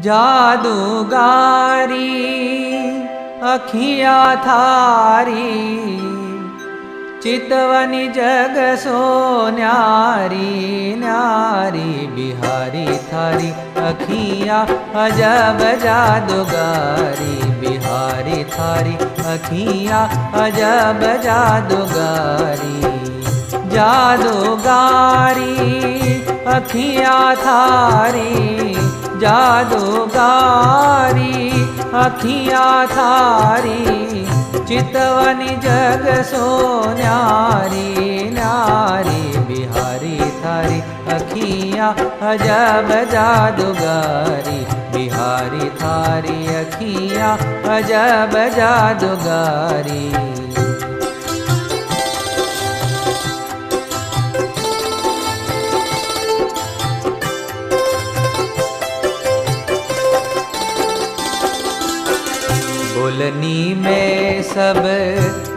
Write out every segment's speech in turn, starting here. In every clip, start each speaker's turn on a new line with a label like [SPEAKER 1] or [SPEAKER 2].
[SPEAKER 1] जादूगारी अखियाँ थारी, चितवनी जग सो न्यारी न्यारी। बिहारी थारी अखियाँ अजब जादूगारी, बिहारी थारी अखियाँ अजब जादूगारी। जादूगारी अखियाँ थारी, जादूगारी अखियाँ थारी, चितवनी जग सो न्यारी न्यारी। बिहारी थारी अखियाँ अजब जादूगारी, बिहारी थारी अखियाँ अजब जादूगारी। बोलनी में सब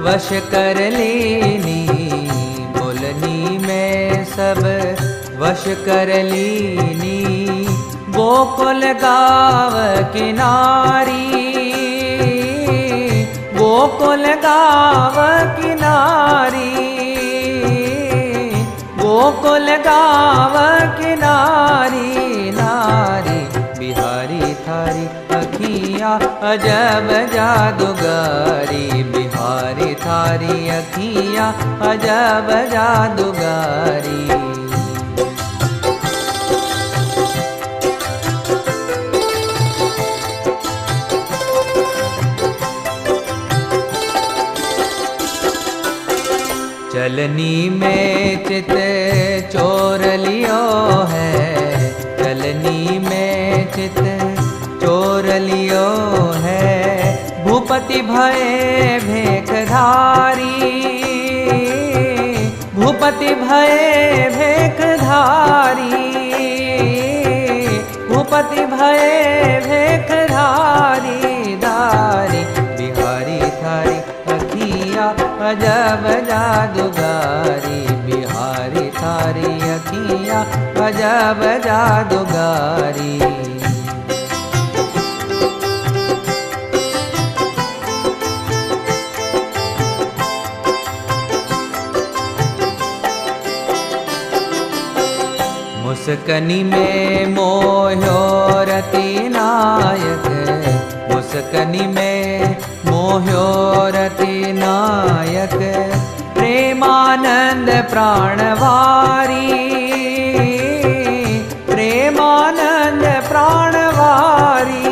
[SPEAKER 1] वश कर लेनी, बोलनी में सब वश कर लेनी। गोकुल गाँव किनारी, गोकुल गाँव किनारी, गोकुल गाँव किनारी नारी। बिहारी थारी अखियाँ अजब जादूगारी, बिहारी थारी अखियाँ अजब जादूगारी। चलनी में चित चोर लियो है, चलनी में चित चोर लियो है। भूपति भये भेखधारी, भूपति भये भेखधारी, भूपति भये भेखधारी धारी। बिहारी थारी अखियाँ अजब जादूगारी, बिहारी थारी अखियाँ अजब जादूगारी। मुस्कनी में मोह्यो रति नायक, मुस्कनी में मोह्यो रति नायक। प्रेमानंद प्राणवारी, प्रेमानंद प्राणवारी,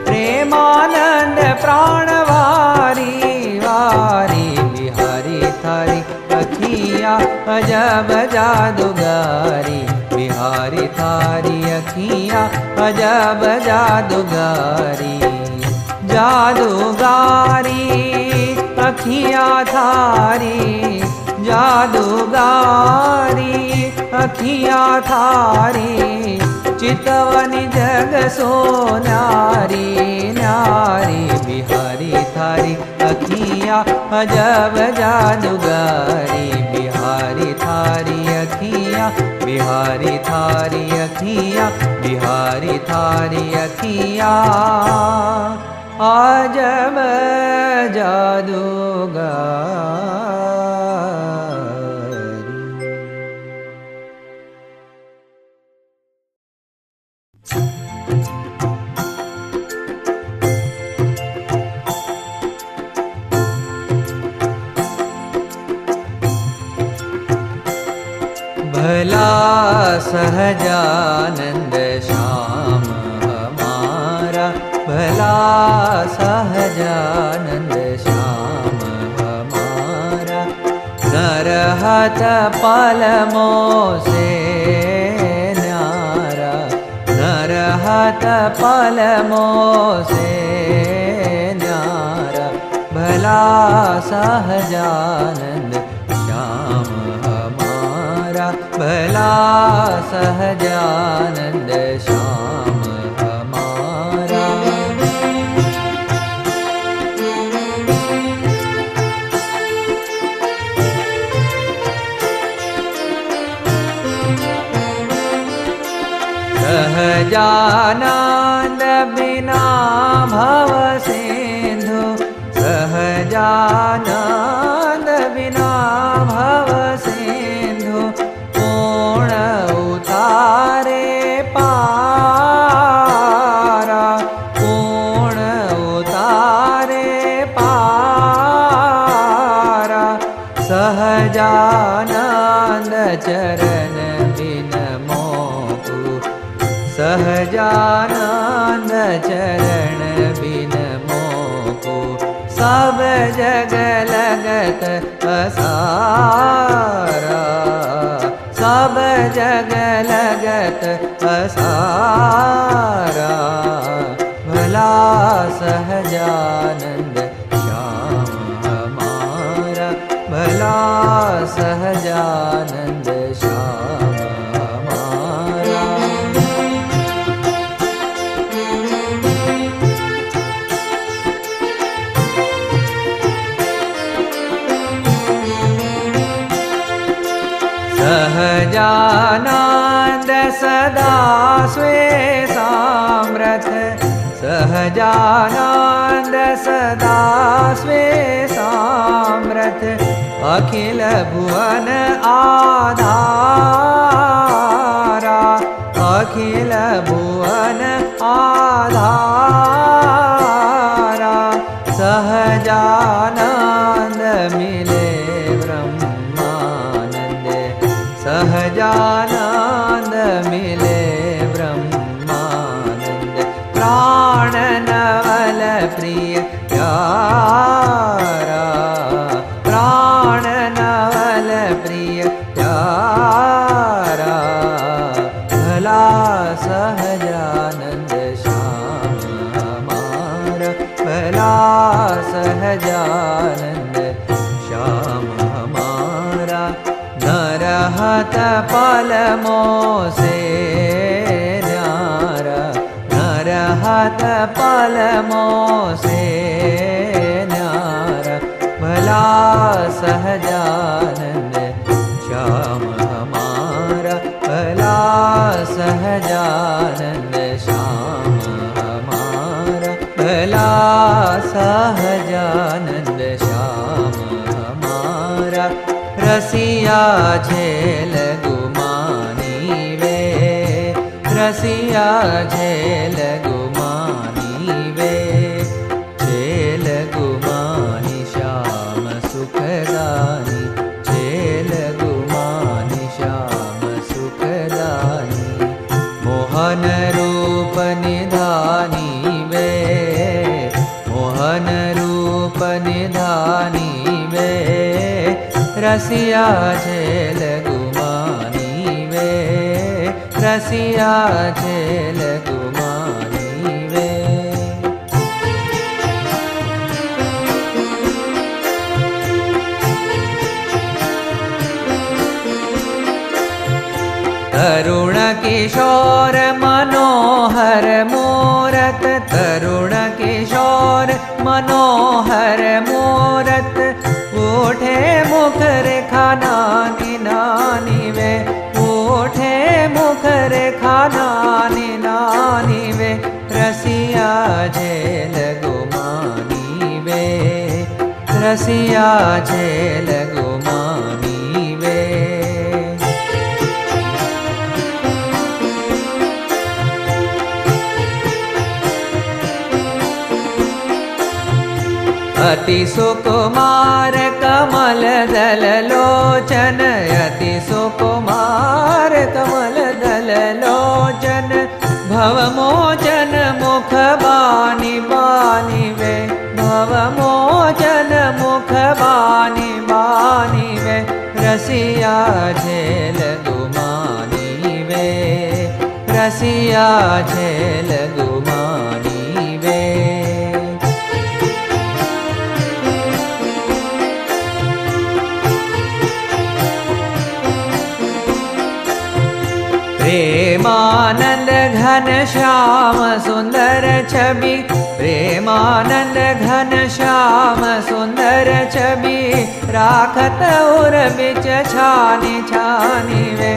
[SPEAKER 1] प्रेमानंद प्राणवारी वारी। बिहारी थारी अखियाँ अजब जादूगारी, बिहारी थारी अखियाँ अजब जादूगारी। जादूगारी अखियाँ थारी, जादूगारी अखियाँ थारी, चितवनी जग सो न्यारी न्यारी। बिहारी थारी अखियाँ अजब जादूगारी, बिहारी थारी अखियाँ, बिहारी थारी अखियाँ, बिहारी थारी अखियाँ अजब जादूगारी। भला सहजानंद श्याम हमारा, भला सहजानंद श्याम हमारा। न रहत पलमो से न्यारा, न रहत पलमो से न्यारा। भला सहजानंद श्याम हमारा, भला सहजानंद श्याम हमारा। सहजानंद बिना भव सिंधु सहजानंद बिना भव सिंधु पूर्ण उतारे पारा पूर्ण उतारे पारा सहजानंद चरण बिन मोकु सहजानंद चरण बिन मोकु सब जग लगत पसारा सब जग लगत पसारा भला सहजानंद श्याम हमारा भला सहजानंद श्याम हमारा। सहजानंद सदा स्वे साम्रथ सहजानंद सदा स्वे साम्रथ अखिल भुवन आधारा अखिल भुवन आधारा सहजानंद मिले ब्रह्मानंद सहजानंद मिले ब्रह्मानंद प्राण नवल प्रिय प्यारा प्राण नवल प्रिय प्यारा भला सहजानंद श्याम हमारा भला सहजानंद श्याम हमारा न रहत पल मोसे न्यारा न रहत पल मोसे न्यारा भला सहजानंद श्याम हमारा भला सहजानंद श्याम हमारा भला सहजानंद श्याम हमारा रसिया झेल गुमानी वे रसिया झेल गुमानी वे झेल गुमानी श्याम सुखदानी झेल गुमानी श्याम सुखदानी मोहन रूप निधानी वे मोहन रूप निधानी वे रसिया झेल गुमानी वे रसिया झेल गुमानी वे। तरुण किशोर मनोहर मूरत तरुण किशोर मनोहर मूरत उठे मुख रेखा नानी नानी वे उठे मुख रेखा नानी नानी वे रसिया झेल गुमानी वे रसिया झेल गुमानी वे। अति सुकुमार कमल दल लोचन अति सुकुमार कमल दल लोचन भव मोचन मुख बानी बानी वे भव मोचन मुख बानी बानी वे रसिया झेल गुमानी वे रसिया झेल गुमानी वे। प्रेमानंद घन श्याम सुंदर छवि प्रेमानंद घन श्याम सुंदर छवि राखत उर बिच छानी छानी वे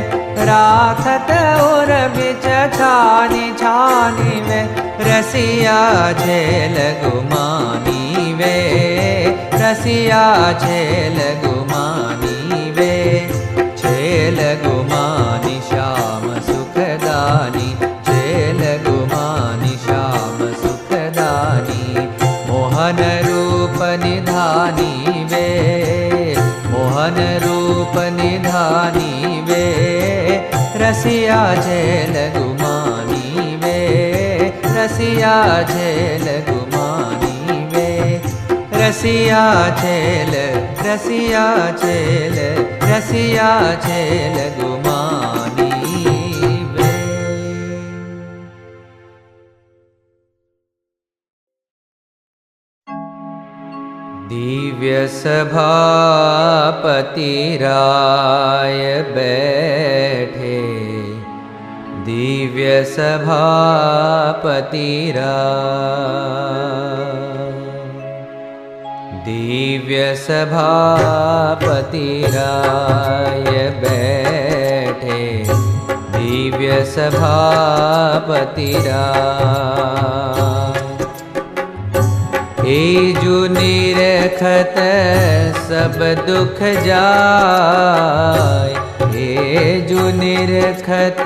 [SPEAKER 1] राखत उर बिच छानी छानी वे रसिया झेल गुमानी वे रसिया झेल गुमानी वे झेल गुमानी श्याम सुखदानी झेल गुमानी श्याम सुखदानी मोहन रूप निधानी वे मोहन रूप निधानी वे रसिया झेल गुमानी वे रसिया झेल गुमानी वे रसिया झेल रसिया झेल रसिया झेल गुमानी वे। दिव्य सभापति राय बैठे दिव्य सभापति राय दिव्य सभापति राय बैठे दिव्य सभापति राय एजु निरखत सब दुख जाय एजु निरखत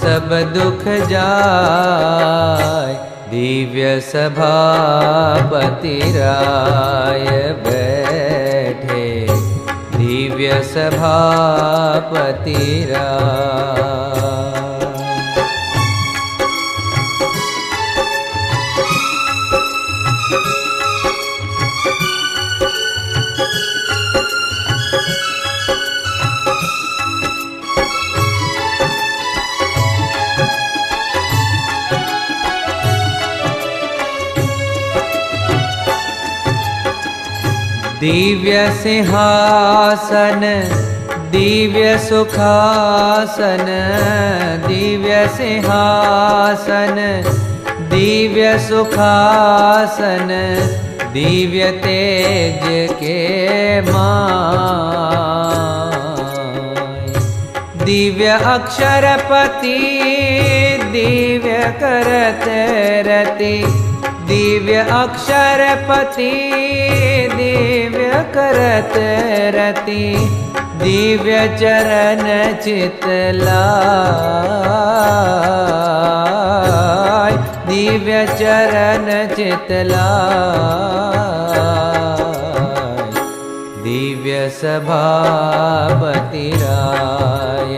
[SPEAKER 1] सब दुख जाय दिव्य सभापति राय बैठे दिव्य सभापति राय दिव्य सिंहासन दिव्य सुखासन दिव्य सिंहासन दिव्य सुखासन दिव्य तेज के माय दिव्य अक्षरपति दिव्य करत रति दिव्य अक्षरपति दिव्य करत रति दिव्य चरण चितलाय दिव्य चरण चितलाय दिव्य सभापति राय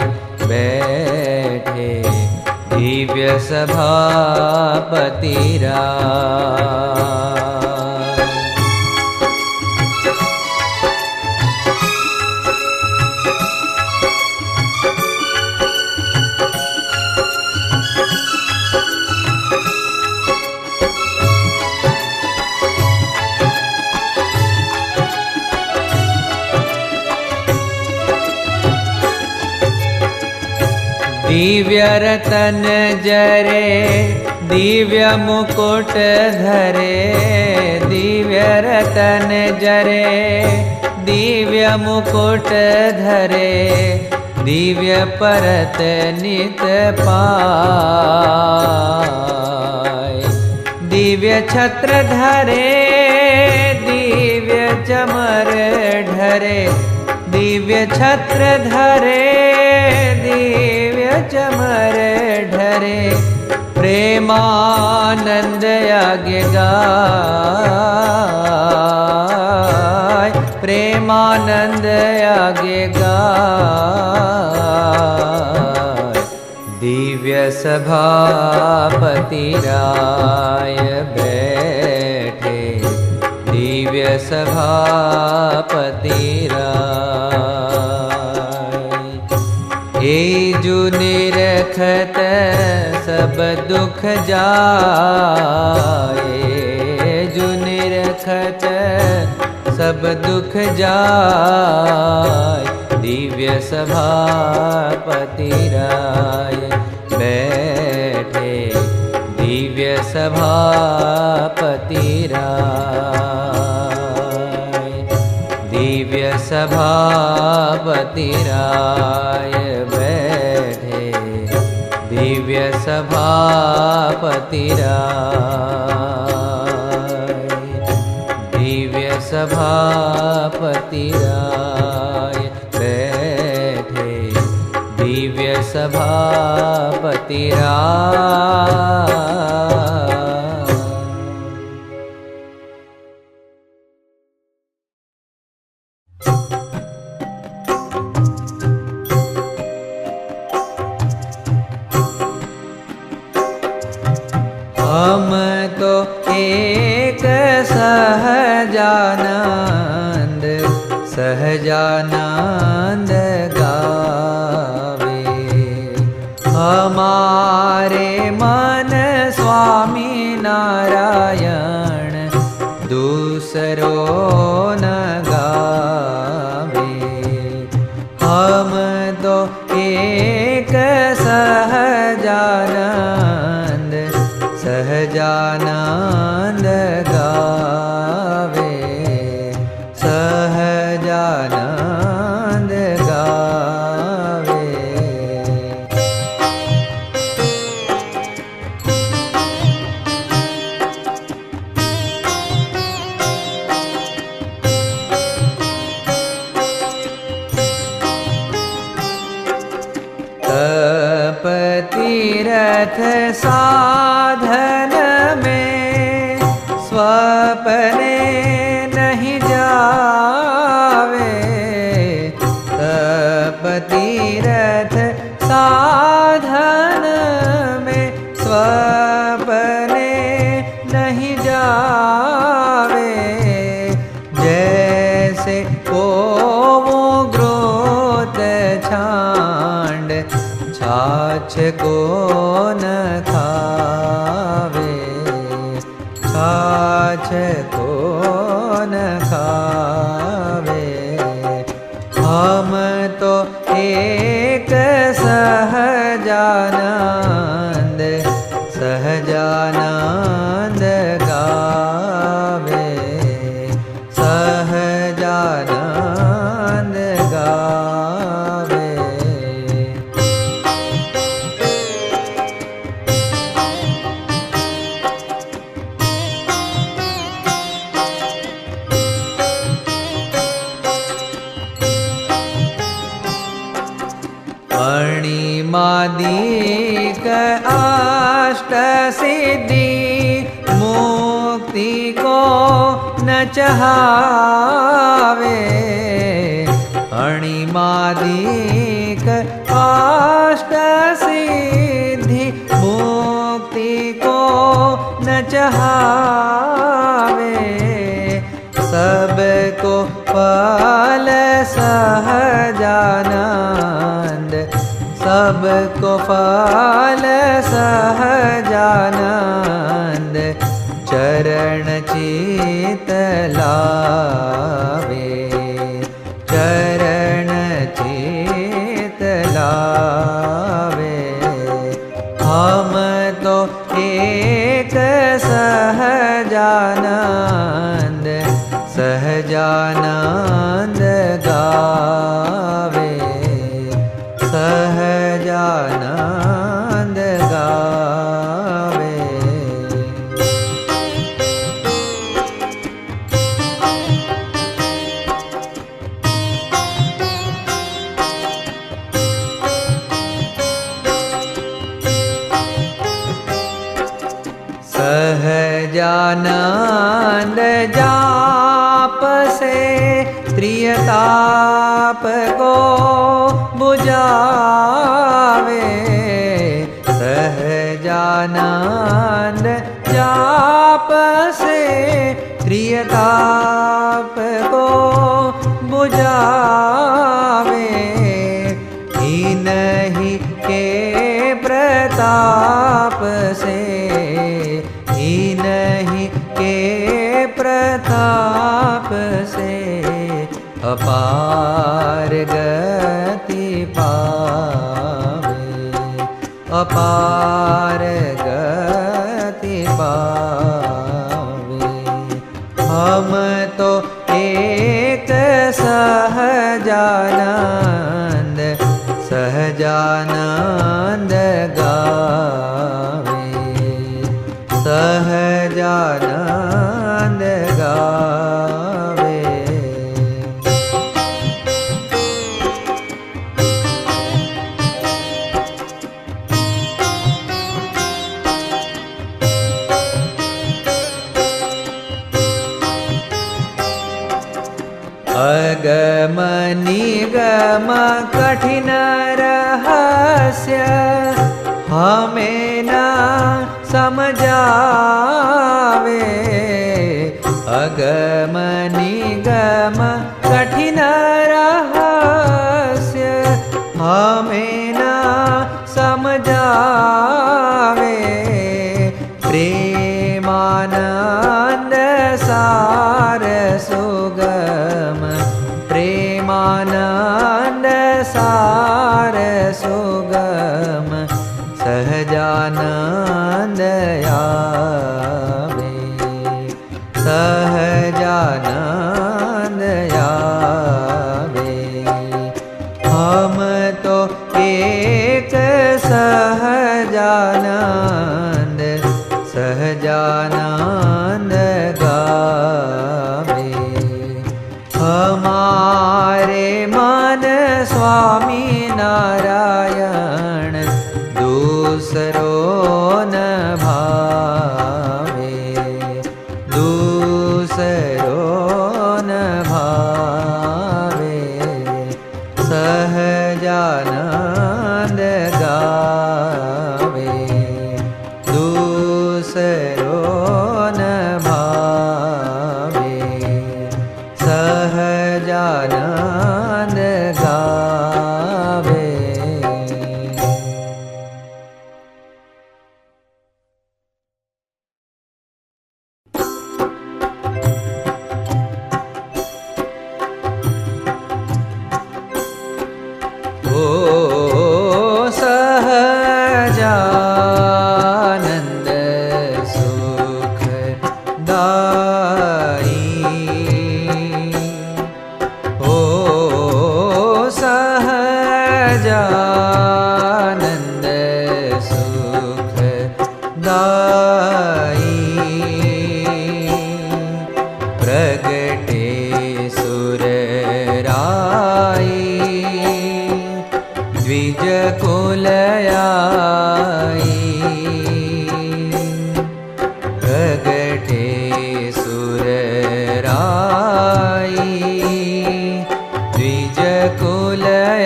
[SPEAKER 1] बैठे दिव्य सभापति राय दिव्य रतन जरे दिव्य मुकुट धरे दिव्य रतन जरे दिव्य मुकुट धरे दिव्य परत नित पाय दिव्य छत्र धरे दिव्य चमर ढरे दिव्य छत्र धरे दिव्य चमर ढरे प्रेमानंद आगे गाय प्रेमानंद आगे गाय दिव्य सभापति राय बैठे दिव्य सभापति राय एजु निरखत सब दुख जाए एजु निरखत सब दुख जाय दिव्य सभापति राय बैठे दिव्य सभापति राय दिव्य सभापति राय बैठे दिव्य सभापतिराय दिव्य सभापतिराय बैठे दिव्य सभापतिराय। हम तो एक सहजानंद सहजानंद गावे। हमारे मन स्वामी नारायण दूसरों न गावे। हम तो एक सहजानंद सहजानंद गावे सहजानंद गावे। तप तीरथ साधन में स्वप्ने नहीं जावे। तप तीरथ साधन में स्वप्ने नहीं जावे। जैसे को ग्रोथ छांड छाछ को न खावे। छाछ को न खावे। हम तो एक सहजानंद सहजानंद गावे सहजानंद गावे। अणिमादिक अष्ट सिद्धि मुक्ति को न चाहावे। अणिमादिक अष्ट सिद्धि मुक्ति को न चाहावे। सबको फल सहजानंद सबको फल सहजानंद चरण चित लावे। चरण चित लावे। हम तो एक सहजानंद सहजानंद गावे सहजानंद गावे। सहजानंद जाप से त्रियताप को बुझावे। सहजानंद जाप से त्रियताप को बुझावे। इन्हीं के प्रताप से इन्हीं के प्रताप से अपार गति पावे। अपार गति पावे। हम तो एक सहजानंद सहजानंद गा अगम कठिन रहस्य हमें न समझावे। अगम निगम कठिन रहस्य हमें न समझावे। प्रेमानंद सार सुगम प्रेमानंद सार सुगम सहजानंद आवे। सहजानंद आवे। हम तो एक सहजानंद सहजानंद गावे। हमारे मन स्वामी नारायण दूसरो न भावे। दूसरो न भावे। सहजानंद गावे। दूसरो न भावे। सहजानंद गावे। ओ सहजानंद सुख दाई। ओ सहजानंद सुख दाई। प्रगटे सुर राई द्विज कुलयाई। प्रगटे सुर राई द्विज कुलयाई।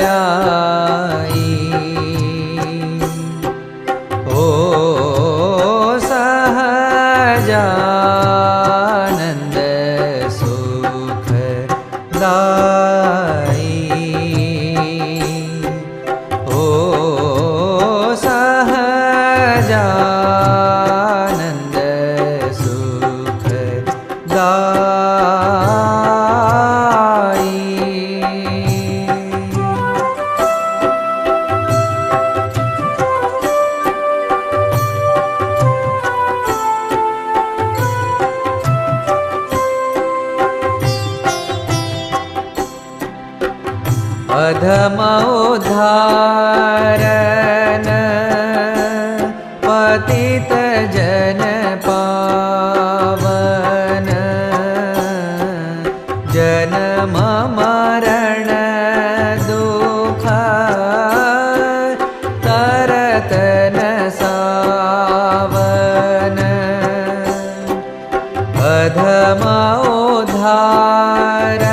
[SPEAKER 1] ओ सहजानंद सुख दाई। ओ सहजानंद सुख दाई। अधम उद्धारन पतित जन पावन। जन्म मरण दुख तरत न सावन। अधम उद्धारन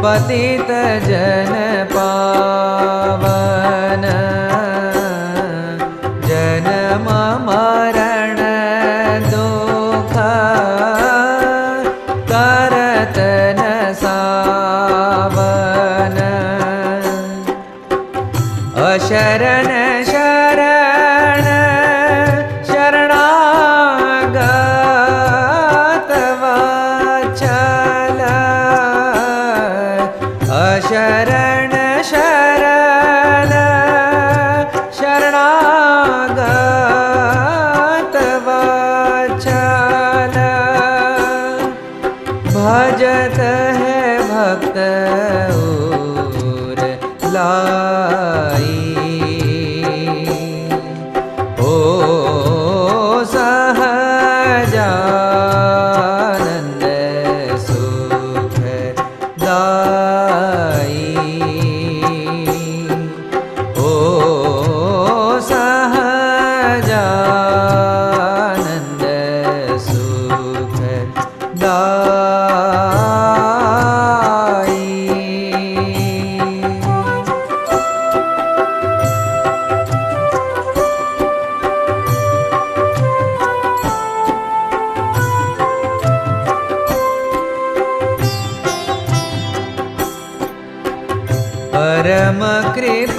[SPEAKER 1] पतित जन पावन। जन्म मरण दुख तरत न सावन। अशरण शरण शरणागत वत्सल। अशरण शरण शरणागत वत्सल। भजत है भक्त और लाई।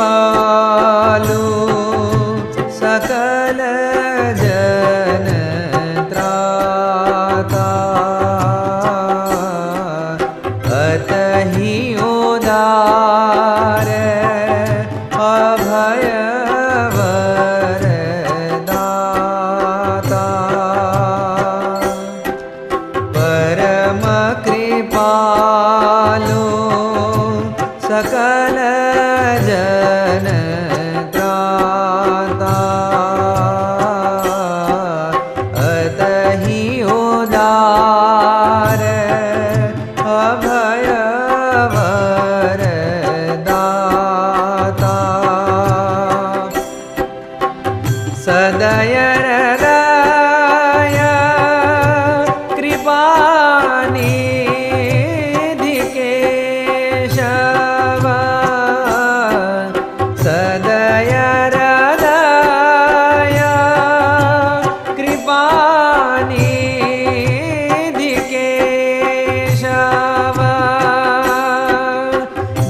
[SPEAKER 1] कृपालु सकल जन त्राता अतहि उदार अभय वरदाता परम कृपालु सकल जन त्राता अतहि उदार अभय वरदाता सदय हृदय कृपानिधि केशव सदय हृदय कृपानिधि केशव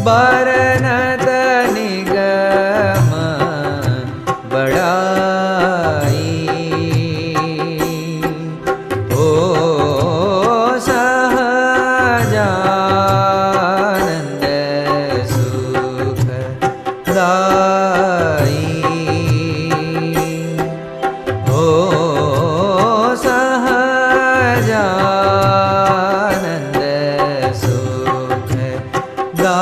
[SPEAKER 1] बरनत निगम बड़ाई ओ सहजानंद सुख दाई ओ सहजानंद सुख दाई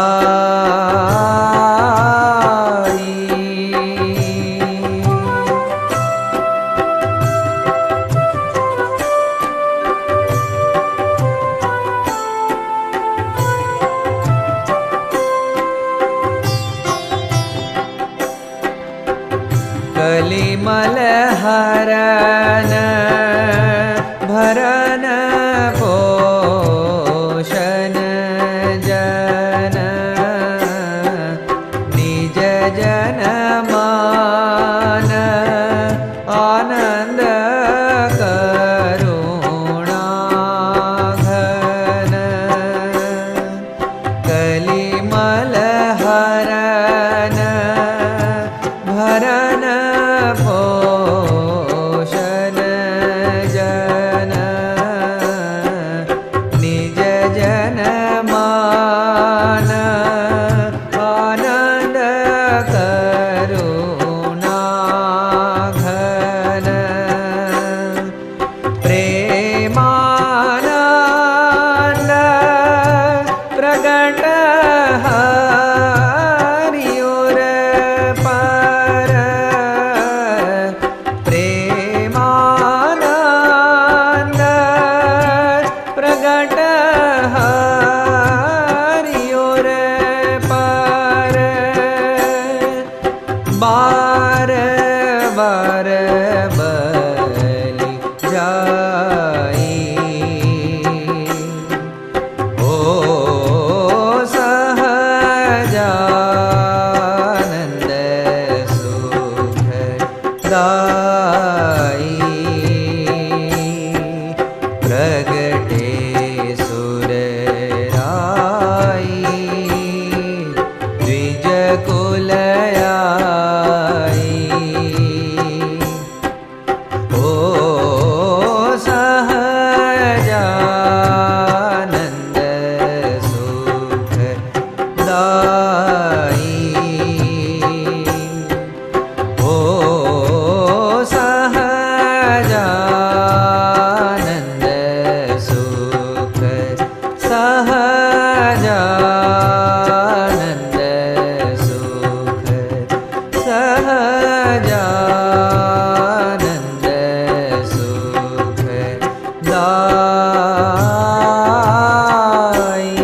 [SPEAKER 1] कलिमल हरन भरन पोषण जन निज जन मान आनंद करुणा घन कलिमल हरन भरन पोषण जन निज जन मान आनंद करुणा घन प्रेमानंद प्रगट हरियोर पर प्रेमानंद प्रगट हरियोर पर बार बार बलि जाई ओ सहजानंद सुख दाई प्रगटे सुर राई द्विज कुल आई ओ सहजानंद सुख दाई ओ सहजानंद सुख सहजानंद सुख सहजानंद सुख दाई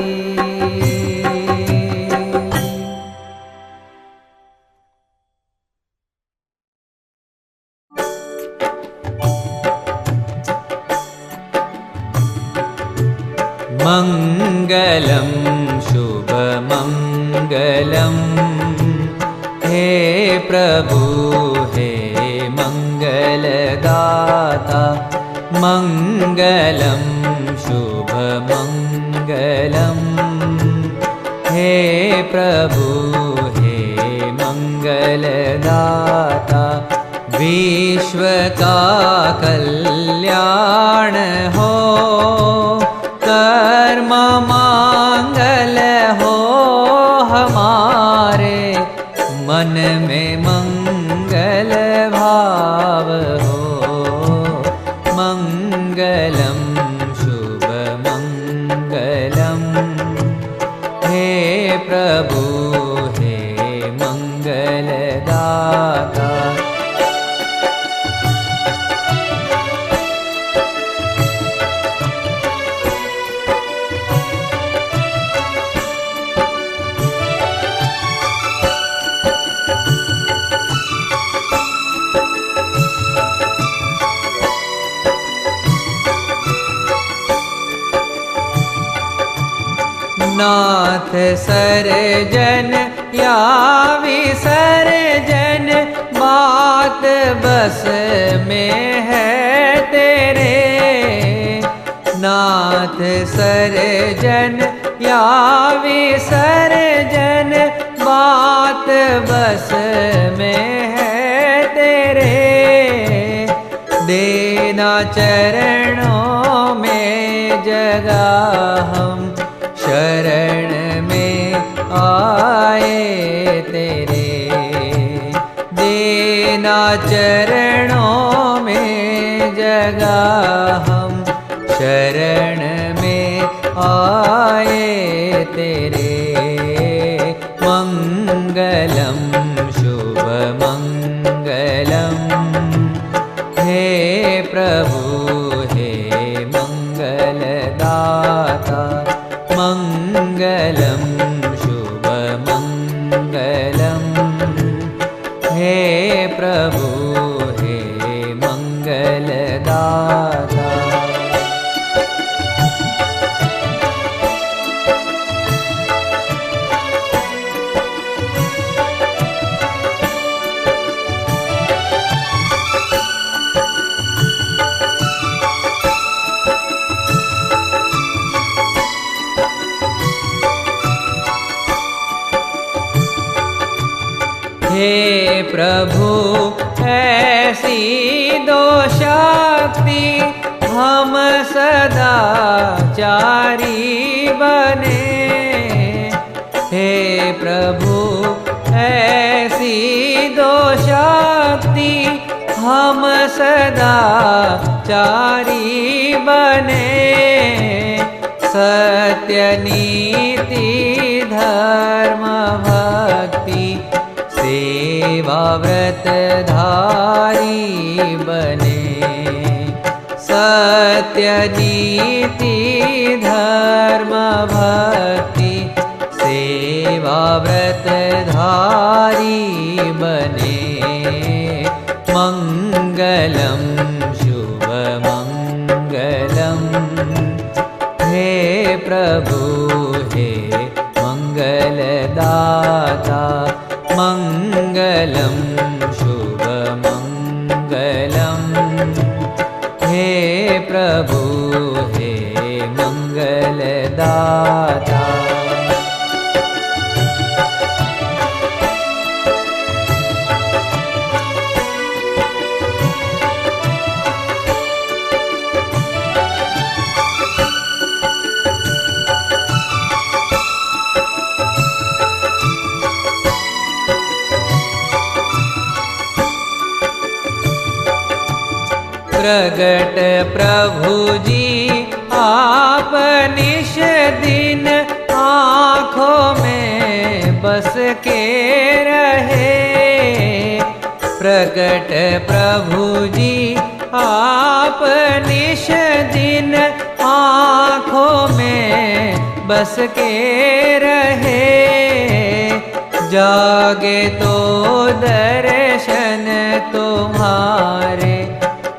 [SPEAKER 1] मंगलम शुभमंगलम हे प्रभु हे मंगलदाता मंगलम शुभमंगलम हे प्रभु हे मंगलदाता मंगलदाता विश्व का कल्याण हो, कर्म मांगल हो हमारे, मन में मंगल भाव हो। मंगलम शुभ मंगलम हे प्रभु हे मंगलदाता। नाथ सर्जन या विसर्जन, बात बस में है तेरे। नाथ सर्जन या विसर्जन, बात बस में है तेरे। देना चरणों में जगह हम, शरण में आए तेरे। देना चरणों में जगह हम, शरण में आए तेरे। मंगलम शुभ मंगलम हे प्रभु हे मंगलदाता। मंगलम शुभ मंगलम हे प्रभु हे मंगलदाता। हे प्रभु ऐसी दो शक्ति, हम सदाचारी बने। हे प्रभु ऐसी दो शक्ति, हम सदाचारी बने। सत्य नीति धर्म भक्ति, सेवा व्रत धारी बने। सत्य नीति धर्म भक्ति, सेवा व्रत धारी बने। मंगलम शुभ मंगलम हे प्रभु हे मंगलदाता। मंगलम शुभ मंगलम हे प्रभु हे मंगलदाता। प्रगट प्रभु जी आप निश दिन, आँखों में बस के रहे। प्रगट प्रभु जी आप निश दिन, आँखों में बस के रहे। जागे तो दर्शन तुम्हारे,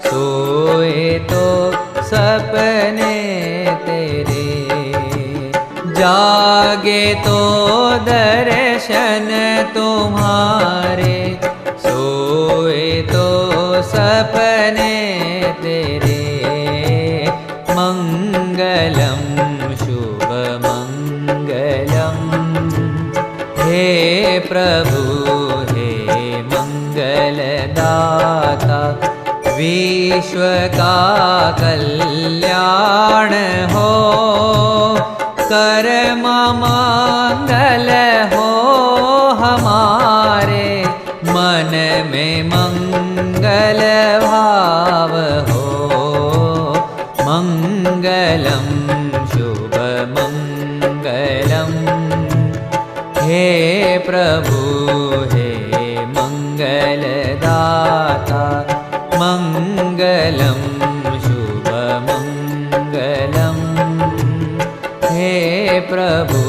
[SPEAKER 1] सोए तो सपने तेरे। जागे तो दर्शन तुम्हारे, सोए तो सपने तेरे। मंगलम शुभ मंगलम हे प्रभु हे मंगलदाता। विश्व का कल्याण हो, कर्म मंगल हो हमारे, मन में मंगल भाव हो। मंगलम शुभ मंगलम, हे प्रभु हे मंगलदाता। मंगलम शुभ मंगलम, हे प्रभु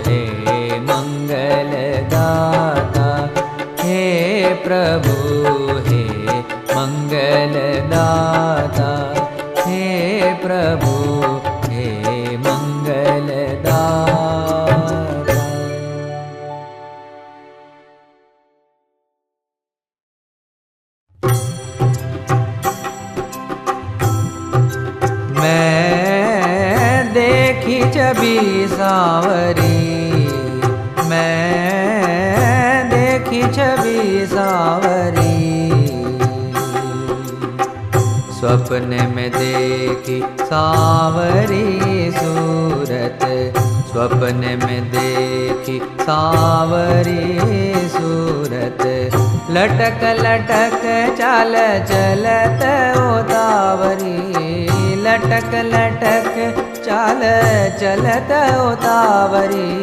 [SPEAKER 1] हे मंगलदाता। हे प्रभु हे मंगलदाता। हे प्रभु हे मंगलदाता। मैं देखी छवि सांवरी, मैं देखी छवि सांवरी। स्वप्न में देखी सांवरी सूरत, स्वप्न में देखी सांवरी सूरत। लटक लटक चाल चलत उतावरी, लटक लटक चाल चलत उतावरी।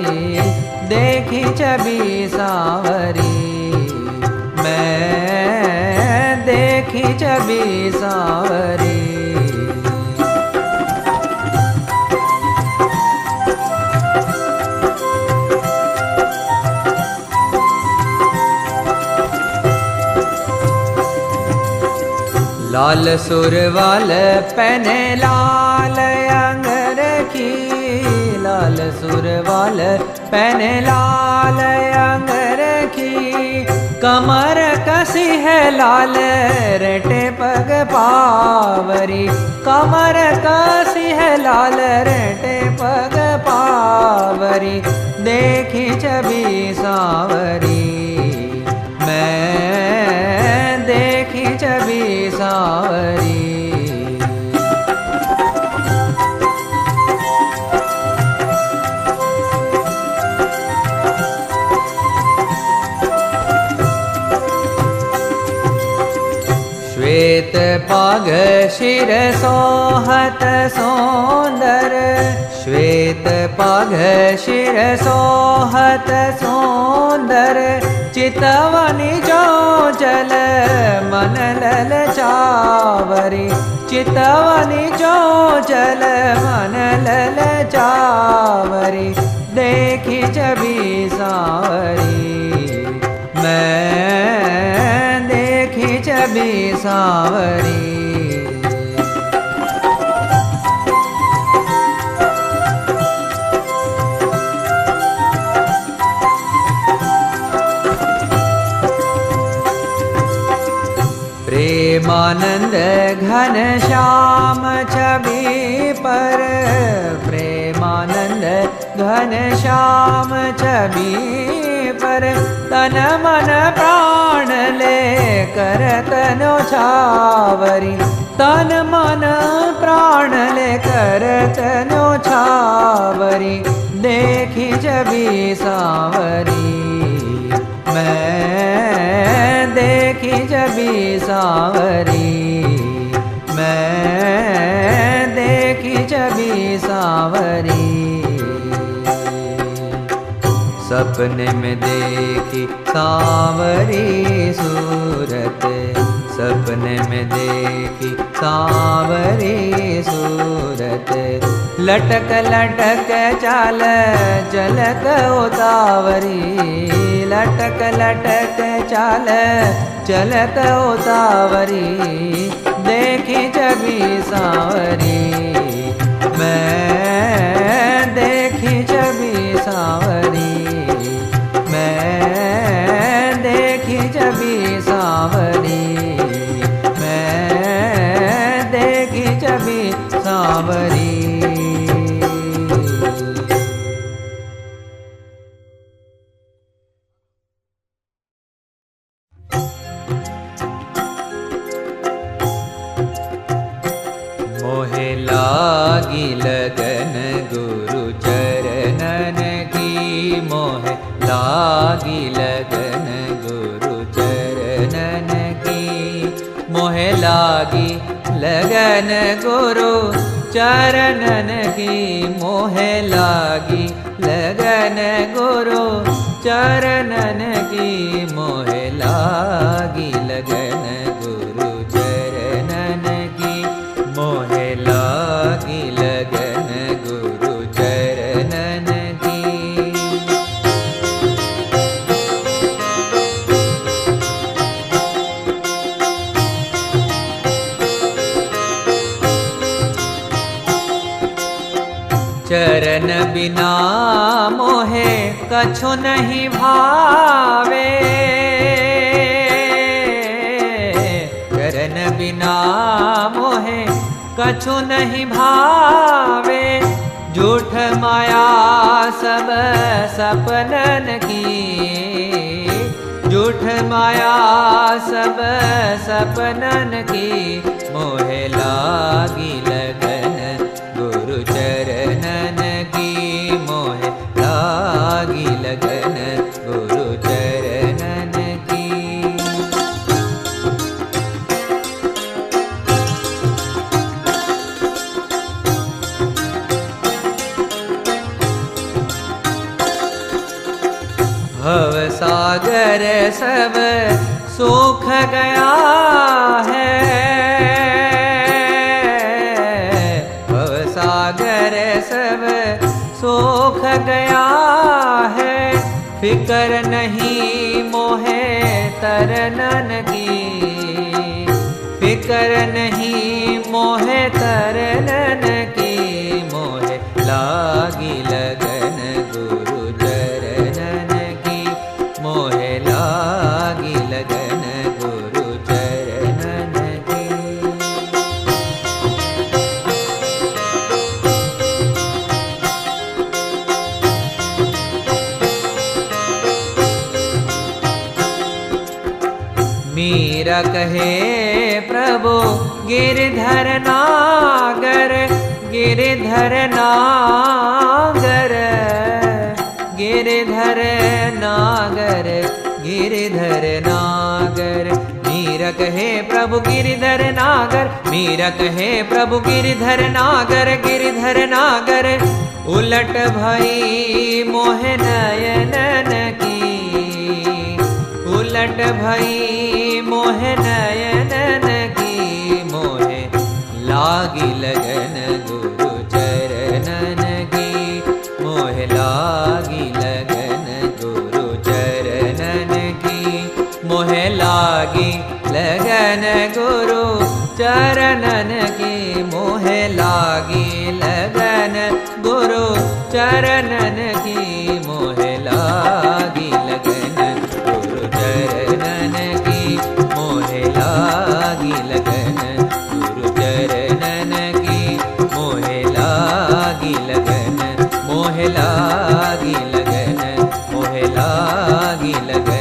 [SPEAKER 1] देखी छवि सांवरी, मैं देखी छवि सांवरी। लाल सुरवाल पहने लाल अंगरखी, लाल सुरवाल पहने लाल अंगरखी। कमर कसी है लाल रेटे पग पावरी, कमर कसी है लाल रेटे पग पावरी। देखी छवि सांवरी, मैं देखी छवि सांवरी। श्वेत पाग शिर सोहत सौंदर, श्वेत पाग शिर सोहत सौंदर। चितवनी जो जल मन ललचावरी, चितवनी जो जल मन ललचावरी। देखी छवि सांवरी, मैं देखी छवि सांवरी। प्रेमानंद घन श्याम छवि पर, प्रेमानंद घन श्याम छवि पर। तन मन प्राण ले कर तनो छावरी, तन मन प्राण ले कर तनो छावरी। देखी छवि सांवरी, मैं देखी छवि सांवरी, मैं देखी छवि सांवरी। सपने में देखी सांवरी सूरत, सपने में देखी सांवरी सूरत। लटक लटक चाल चलत उतावरी, लटक लटक चाल चलत उतावरी। देखी छवि सांवरी, मैं देखी छवि सांवरी, मैं देखी छवि सांवरी, मैं देखी छवि सांवरी। लागी लगन गुरु चरणन की, मोह लागी लगन गुरु चरणन की, मोह लागी लगन गुरु चरणन की, मोह लागी लगन गुरु चरणन की, मोह लागी लगन गुरु चरणन की, मोह लागी लगन गुरु चरणन की। चरण बिना मोहे कछु नहीं भावे, चरण बिना मोहे कछु नहीं भावे, झूठ माया सब सपनन की, झूठ माया सब सपनन की, मोहे लागी लगन गुरु चरणन की, मोह लागी लगन गुरु चरणन की। भव सागर सब सूख गया है, सागर सब सूख गया है, फिकर नहीं मोहे तरनन की, फिकर नहीं मोहे तरनन की, मोहे लागी लगन गुरु चरणन की, मोहे लागी लगन गुरु चरणन की। मीरा कहे प्रभु गिरधर नागर, गिरधर नागर, गिरधर नागर, गिरधर नागर। मीरा कहे प्रभु गिरधर नागर, मीरा कहे प्रभु गिरधर नागर, गिरधर नागर। उलट भई मोह नयनन की, उलट भई मोह नयनन की, मोहे लागी लगन गुरु चरणन की, मोह लागी लगन गुरु चरणन की, मोह लागी लगन गुरु चरणन की, मोह लागी लगन गुरु चरणन की, मोह लागी लगन गुरु चरणन की, मोह लागी लगन गुरु चरणन की, मोह लागी लगन, मोह लागी लगन, मोह लागी लगन।